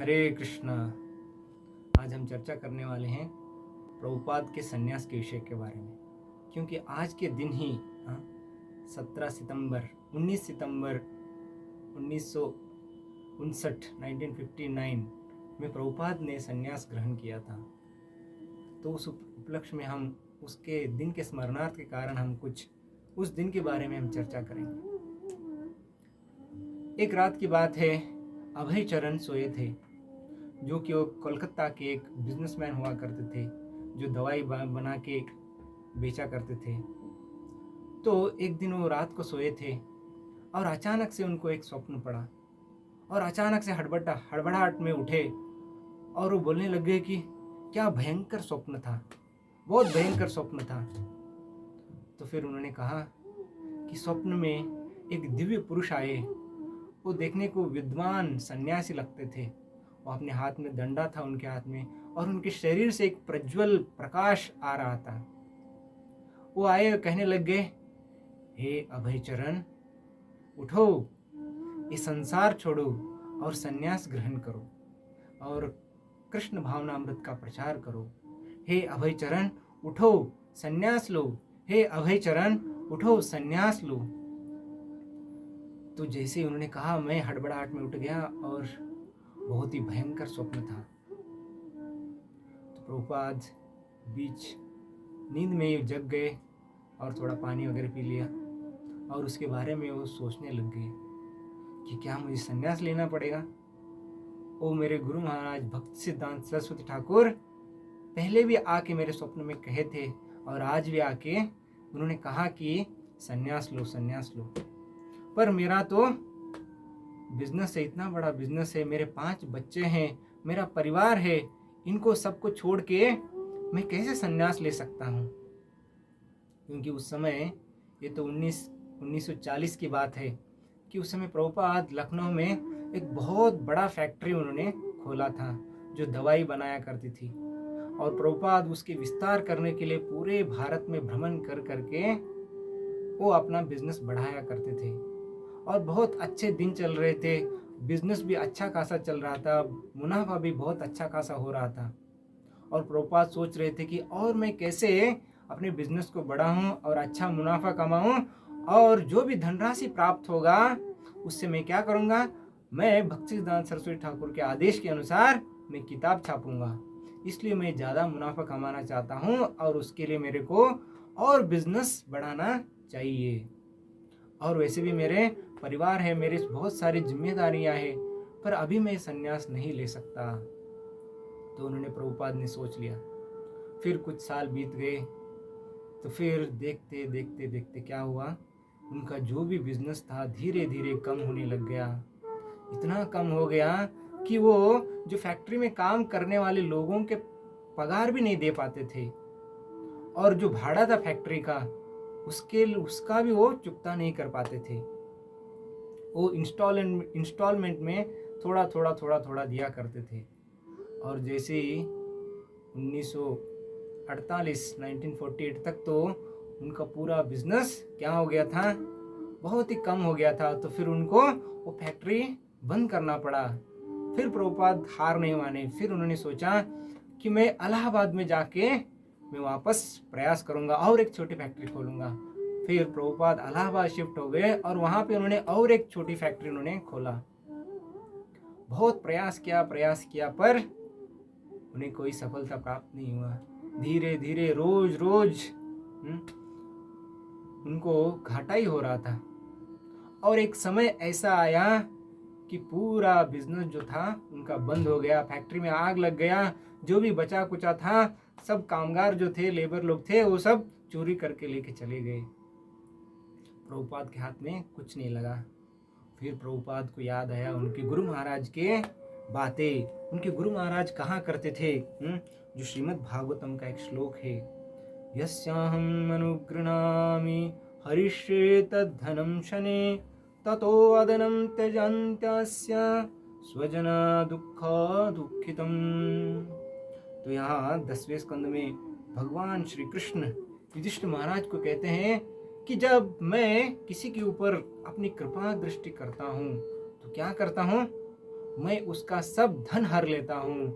हरे कृष्णा। आज हम चर्चा करने वाले हैं प्रभुपाद के सन्यास के विषय के बारे में, क्योंकि आज के दिन ही 17 सितंबर 19 सितंबर 1959 में प्रभुपाद ने सन्यास ग्रहण किया था। तो उस उपलक्ष्य में हम उसके दिन के स्मरणार्थ के कारण हम कुछ उस दिन के बारे में हम चर्चा करेंगे। एक रात की बात है, अभय चरण सोए थे, जो कि वो कोलकाता के एक बिजनेसमैन हुआ करते थे, जो दवाई बना के बेचा करते थे। तो एक दिन वो रात को सोए थे और अचानक से उनको एक स्वप्न पड़ा और अचानक से हड़बड़ाहट में उठे और वो बोलने लगे कि क्या भयंकर स्वप्न था, बहुत भयंकर स्वप्न था। तो फिर उन्होंने कहा कि स्वप्न में एक दिव्य पुरुष आए। वो देखने को विद्वान सन्यासी लगते थे। वो अपने हाथ में डंडा था उनके हाथ में, और उनके शरीर से एक प्रज्वल प्रकाश आ रहा था। वो आए और कहने लगे, हे अभय चरण, उठो, ये संसार छोड़ो और सन्यास ग्रहण करो और कृष्ण भावना अमृत का प्रचार करो। हे अभय चरण, उठो, सन्यास लो। हे अभय चरण, उठो, सन्यास लो। तो जैसे ही उन्होंने कहा, मैं हड़बड़ाहट में उठ गया और बहुत ही भयंकर स्वप्न था। तो प्रभुपाद बीच नींद में जग गए और थोड़ा पानी वगैरह पी लिया और उसके बारे में वो सोचने लग गए कि क्या मुझे संन्यास लेना पड़ेगा। ओ मेरे गुरु महाराज भक्त सिद्धांत सरस्वती ठाकुर पहले भी आके मेरे स्वप्न में कहे थे और आज भी आके उन्होंने कहा कि संन्यास लो, संन्यास लो। पर मेरा तो बिजनेस है, इतना बड़ा बिजनेस है, मेरे 5 बच्चे हैं, मेरा परिवार है, इनको सबको छोड़ के मैं कैसे संन्यास ले सकता हूँ। क्योंकि उस समय, ये तो 1940 की बात है, कि उस समय प्रभुपाद लखनऊ में एक बहुत बड़ा फैक्ट्री उन्होंने खोला था जो दवाई बनाया करती थी, और प्रभुपाद उसके विस्तार करने के लिए पूरे भारत में भ्रमण कर करके वो अपना बिजनेस बढ़ाया करते थे और बहुत अच्छे दिन चल रहे थे। बिजनेस भी अच्छा खासा चल रहा था, मुनाफा भी बहुत अच्छा खासा हो रहा था। और प्रभुपाद सोच रहे थे कि और मैं कैसे अपने बिजनेस को बढ़ाऊं और अच्छा मुनाफा कमाऊं, और जो भी धनराशि प्राप्त होगा उससे मैं क्या करूंगा, मैं भक्ति सिद्धांत सरस्वती ठाकुर के आदेश के अनुसार मैं किताब छापूंगा। इसलिए मैं ज़्यादा मुनाफा कमाना चाहता हूं और उसके लिए मेरे को और बिजनेस बढ़ाना चाहिए। और वैसे भी मेरे परिवार है, मेरे बहुत सारी जिम्मेदारियां हैं, पर अभी मैं संन्यास नहीं ले सकता। तो उन्होंने प्रभुपाद ने सोच लिया। फिर कुछ साल बीत गए, तो फिर देखते देखते देखते क्या हुआ, उनका जो भी बिजनेस था धीरे धीरे कम होने लग गया। इतना कम हो गया कि वो जो फैक्ट्री में काम करने वाले लोगों के पगार भी नहीं दे पाते थे, और जो भाड़ा था फैक्ट्री का उसका भी वो चुकता नहीं कर पाते थे। वो इंस्टॉलमेंट में थोड़ा थोड़ा दिया करते थे। और जैसे ही 1948 तक तो उनका पूरा बिजनेस क्या हो गया था, बहुत ही कम हो गया था। तो फिर उनको वो फैक्ट्री बंद करना पड़ा। फिर प्रभुपाद हार नहीं माने, फिर उन्होंने सोचा कि मैं इलाहाबाद में जाके मैं वापस प्रयास करूंगा और एक छोटी फैक्ट्री खोलूंगा। फिर प्रभुपाद इलाहाबाद शिफ्ट हो गए और वहां पे उन्होंने और एक छोटी फैक्ट्री उन्होंने खोला। बहुत प्रयास किया पर उन्हें कोई सफलता प्राप्त नहीं हुआ। धीरे धीरे रोज उनको घाटा ही हो रहा था। और एक समय ऐसा आया कि पूरा बिजनेस जो था उनका बंद हो गया, फैक्ट्री में आग लग गया। जो भी बचा कुचा था, सब कामगार जो थे, लेबर लोग थे, वो सब चोरी करके लेके चले गए। प्रभुपाद के हाथ में कुछ नहीं लगा। फिर प्रभुपाद को याद आया उनके गुरु महाराज के बातें। उनके गुरु महाराज कहा करते थे, जो श्रीमद् भागवतम का एक श्लोक है, यस्याहम् अनुगृह्णामि हरिष्ये तद्धनं शने ततो अदनं त्यजन्त्यस्य स्वजना दुःख दुःखितम्। तो यहाँ 10वें स्कंद में भगवान श्री कृष्ण युधिष्ठिर महाराज को कहते हैं कि जब मैं किसी के ऊपर अपनी कृपा दृष्टि करता हूँ तो क्या करता हूँ, मैं उसका सब धन हर लेता हूँ।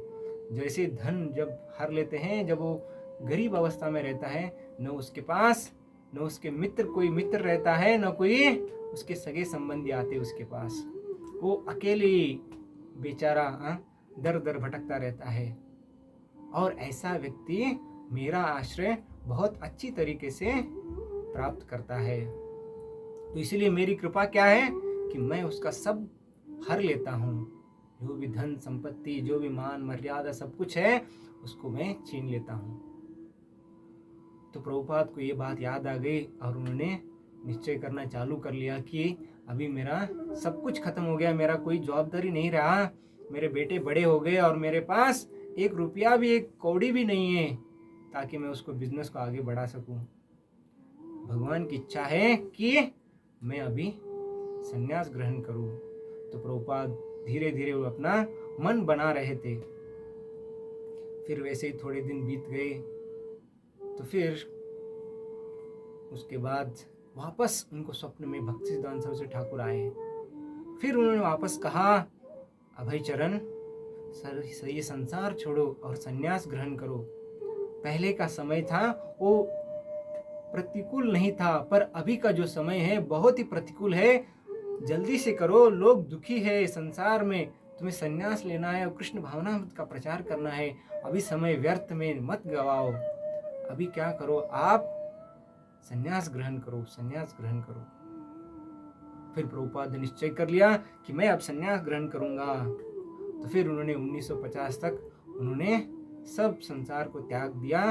जैसे धन जब हर लेते हैं, जब वो गरीब अवस्था में रहता है, न उसके पास न उसके मित्र, कोई मित्र रहता है, न कोई उसके सगे संबंधी आते उसके पास। वो अकेले बेचारा दर दर भटकता रहता है। और ऐसा व्यक्ति मेरा आश्रय बहुत अच्छी तरीके से प्राप्त करता है। तो इसलिए मेरी कृपा क्या है कि मैं उसका सब हर लेता हूँ। जो भी धन संपत्ति, जो भी मान मर्यादा सब कुछ है, उसको मैं छीन लेता हूँ। तो प्रभुपाद को ये बात याद आ गई और उन्होंने निश्चय करना चालू कर लिया कि अभी मेरा सब कुछ खत्म हो गया, मेरा कोई जवाबदारी नहीं रहा, मेरे बेटे बड़े हो गए और मेरे पास 1 रुपया भी, 1 कौड़ी भी नहीं है ताकि मैं उसको बिजनेस को आगे बढ़ा सकूं। भगवान की इच्छा है कि मैं अभी संन्यास ग्रहण करूं। तो प्रभुपाद धीरे धीरे वो अपना मन बना रहे थे। फिर वैसे ही थोड़े दिन बीत गए। तो फिर उसके बाद वापस उनको स्वप्न में भक्तिसिद्धांत सरस्वती ठाकुर आए। फिर उन्होंने वापस कहा, अभय चरण सर, ये संसार छोड़ो और संन्यास ग्रहण करो। पहले का समय था वो प्रतिकूल नहीं था, पर अभी का जो समय है बहुत ही प्रतिकूल है। जल्दी से करो, लोग दुखी है संसार में, तुम्हें संन्यास लेना है और कृष्ण भावना का प्रचार करना है। अभी समय व्यर्थ में मत गवाओ। अभी क्या करो, आप संन्यास ग्रहण करो, संन्यास ग्रहण करो। फिर प्रभुपाद ने निश्चय कर लिया कि मैं अब संन्यास ग्रहण करूंगा। तो फिर उन्होंने 1950 तक उन्होंने सब संसार को त्याग दिया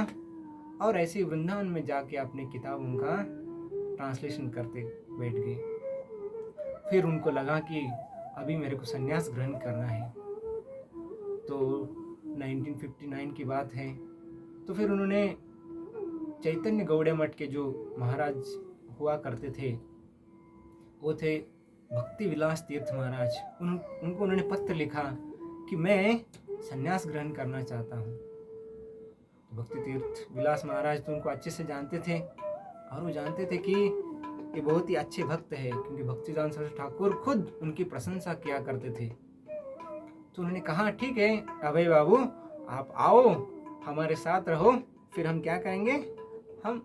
और ऐसे वृंदावन में जाके अपने किताबों का ट्रांसलेशन करते बैठ गए। फिर उनको लगा कि अभी मेरे को संन्यास ग्रहण करना है। तो 1959 की बात है। तो फिर उन्होंने चैतन्य गौड़े मठ के जो महाराज हुआ करते थे, वो थे भक्ति विलास तीर्थ महाराज। उनको उन्होंने पत्र लिखा कि मैं संन्यास ग्रहण करना चाहता हूँ। तो भक्ति तीर्थ विलास महाराज तो उनको अच्छे से जानते थे और वो जानते थे कि ये बहुत ही अच्छे भक्त है, क्योंकि भक्तिदान सरस्वती ठाकुर खुद उनकी प्रशंसा किया करते थे। तो उन्होंने कहा, ठीक है अभय बाबू, आप आओ, हमारे साथ रहो, फिर हम क्या करेंगे, हम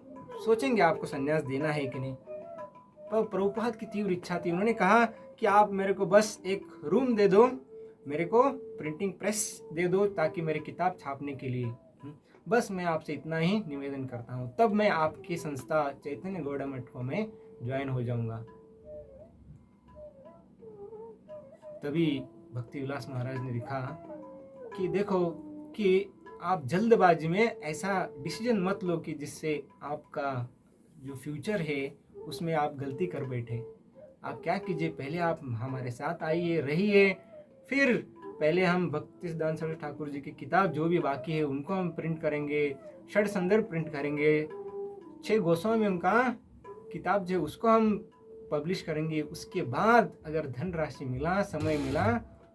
सोचेंगे आपको संन्यास देना है कि नहीं। पर प्रभुपाद की तीव्र इच्छा थी। उन्होंने कहा कि आप मेरे को बस एक रूम दे दो, मेरे को प्रिंटिंग प्रेस दे दो ताकि मेरी किताब छापने के लिए, बस मैं आपसे इतना ही निवेदन करता हूँ, तब मैं आपकी संस्था चैतन्य गौड़ा मठ को मैं ज्वाइन हो जाऊंगा। तभी भक्ति विलास महाराज ने लिखा कि देखो कि आप जल्दबाजी में ऐसा डिसीजन मत लो कि जिससे आपका जो फ्यूचर है उसमें आप गलती कर बैठे। आप क्या कीजिए, पहले आप हमारे साथ आइए, रहिए, फिर पहले हम भक्ति सिद्धांत सरस्वती ठाकुर जी की किताब जो भी बाकी है उनको हम प्रिंट करेंगे, षड संदर्भ प्रिंट करेंगे, 6 गोस्वामी उनका किताब जो उसको हम पब्लिश करेंगे। उसके बाद अगर धन राशि मिला, समय मिला,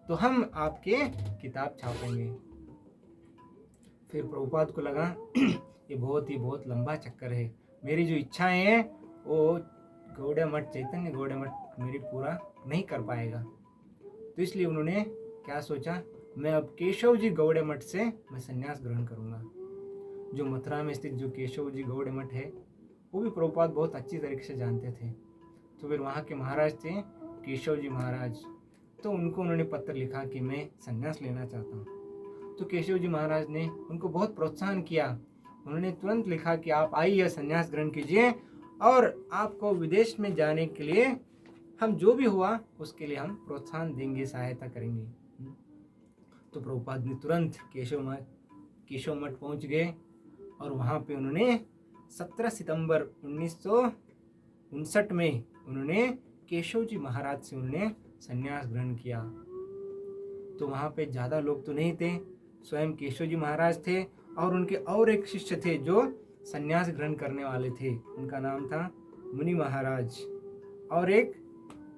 तो हम आपके किताब छापेंगे। फिर प्रभुपाद को लगा ये बहुत लंबा चक्कर है, मेरी जो इच्छाएं हैं वो गौड़ा मठ, चैतन्य गौड़ा मठ मेरी पूरा नहीं कर पाएगा। तो इसलिए उन्होंने क्या सोचा, मैं अब केशव जी गौड़े मठ से मैं संन्यास ग्रहण करूंगा। जो मथुरा में स्थित जो केशव जी गौड़े मठ है वो भी प्रभुपाद बहुत अच्छी तरीके से जानते थे। तो फिर वहाँ के महाराज थे केशव जी महाराज, तो उनको उन्होंने पत्र लिखा कि मैं संन्यास लेना चाहता हूँ। तो केशव जी महाराज ने उनको बहुत प्रोत्साहन किया। उन्होंने तुरंत लिखा कि आप आइए, संन्यास ग्रहण कीजिए और आपको विदेश में जाने के लिए हम जो भी हुआ उसके लिए हम प्रोत्साहन देंगे, सहायता करेंगे। तो प्रभुपाद ने तुरंत केशव मठ पहुंच गए और वहाँ पे उन्होंने 17 सितंबर 1959 में उन्होंने केशव जी महाराज से उन्होंने संन्यास ग्रहण किया। तो वहाँ पे ज़्यादा लोग तो नहीं थे, स्वयं केशव जी महाराज थे और उनके और एक शिष्य थे जो संन्यास ग्रहण करने वाले थे, उनका नाम था मुनि महाराज, और एक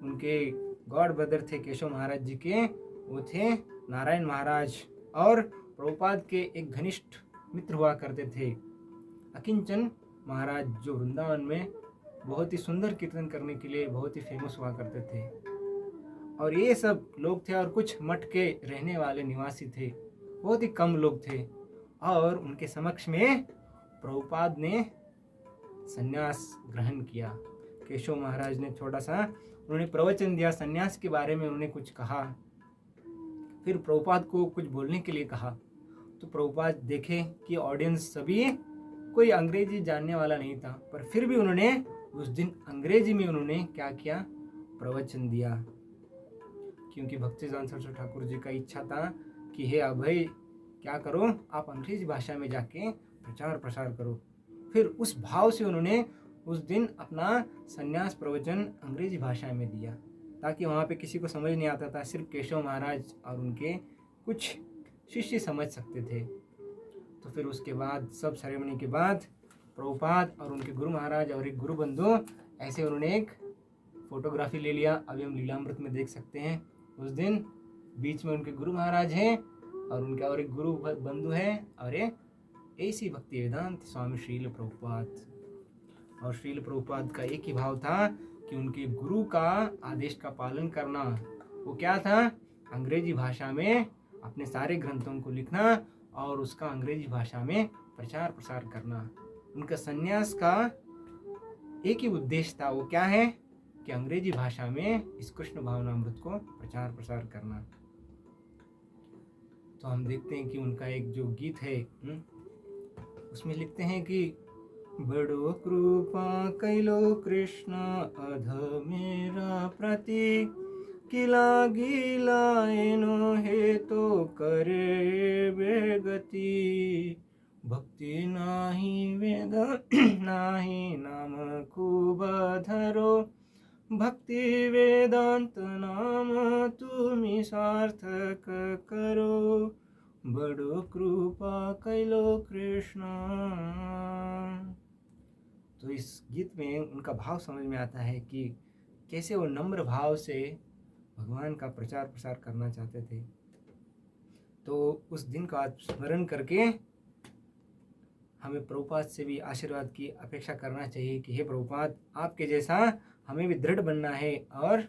उनके गॉड ब्रदर थे केशव महाराज जी के, वो थे नारायण महाराज, और प्रभुपाद के एक घनिष्ठ मित्र हुआ करते थे अकिंचन महाराज, जो वृंदावन में बहुत ही सुंदर कीर्तन करने के लिए बहुत ही फेमस हुआ करते थे। और ये सब लोग थे और कुछ मठ के रहने वाले निवासी थे, बहुत ही कम लोग थे। और उनके समक्ष में प्रभुपाद ने संन्यास ग्रहण किया। केशव महाराज ने छोटा सा उन्होंने प्रवचन दिया, संन्यास के बारे में उन्होंने कुछ कहा। फिर प्रभुपाद को कुछ बोलने के लिए कहा, तो प्रभुपाद देखे कि ऑडियंस सभी कोई अंग्रेजी जानने वाला नहीं था, पर फिर भी उन्होंने उस दिन अंग्रेजी में उन्होंने क्या किया, प्रवचन दिया। क्योंकि भक्तिवेदांत सरस्वती ठाकुर जी का इच्छा था कि हे अभय क्या करो, आप अंग्रेजी भाषा में जाके प्रचार प्रसार करो। फिर उस भाव से उन्होंने उस दिन अपना संन्यास प्रवचन अंग्रेजी भाषा में दिया, ताकि वहाँ पे किसी को समझ नहीं आता था, सिर्फ केशव महाराज और उनके कुछ शिष्य समझ सकते थे। तो फिर उसके बाद सब सेरेमनी के बाद प्रभुपाद और उनके गुरु महाराज और एक गुरु बंधु ऐसे उन्होंने एक फोटोग्राफी ले लिया। अभी हम लीलामृत में देख सकते हैं उस दिन बीच में उनके गुरु महाराज हैं और उनका और एक गुरु बंधु है और ऐसी भक्ति वेदांत स्वामी श्रील प्रभुपाद। और श्रील प्रभुपाद का एक ही भाव था कि उनके गुरु का आदेश का पालन करना। वो क्या था, अंग्रेजी भाषा में अपने सारे ग्रंथों को लिखना और उसका अंग्रेजी भाषा में प्रचार प्रसार करना। उनका संन्यास का एक ही उद्देश्य था, वो क्या है कि अंग्रेजी भाषा में इस कृष्ण भावनामृत को प्रचार प्रसार करना। तो हम देखते हैं कि उनका एक जो गीत है उसमें लिखते हैं कि बड़ो कृपा कैलो कृष्ण अध मेरा प्रति किला गिलाएनो हे तो करे बेगति भक्ति नाही वेद नाही नाम खूब धरो भक्ति वेदांत नाम तुमी सार्थक करो बड़ो कृपा कैलो कृष्ण। तो इस गीत में उनका भाव समझ में आता है कि कैसे वो नम्र भाव से भगवान का प्रचार प्रसार करना चाहते थे। तो उस दिन का स्मरण करके हमें प्रभुपाद से भी आशीर्वाद की अपेक्षा करना चाहिए कि हे प्रभुपाद, आपके जैसा हमें भी दृढ़ बनना है और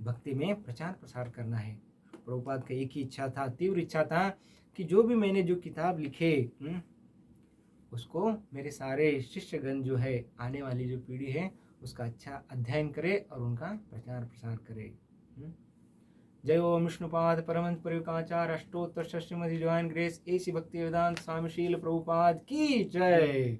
भक्ति में प्रचार प्रसार करना है। प्रभुपाद का एक ही इच्छा था, तीव्र इच्छा था कि जो भी मैंने जो किताब लिखे उसको मेरे सारे शिष्यगण जो है, आने वाली जो पीढ़ी है, उसका अच्छा अध्ययन करे और उनका प्रचार प्रसार करे। जय ओम विष्णुपाद परमहंस परिव्राजकाचार्य अष्टोत्तर श्रीमती ज्वाइन ग्रेस एसी भक्ति वेदांत स्वामी शील प्रभुपाद की जय।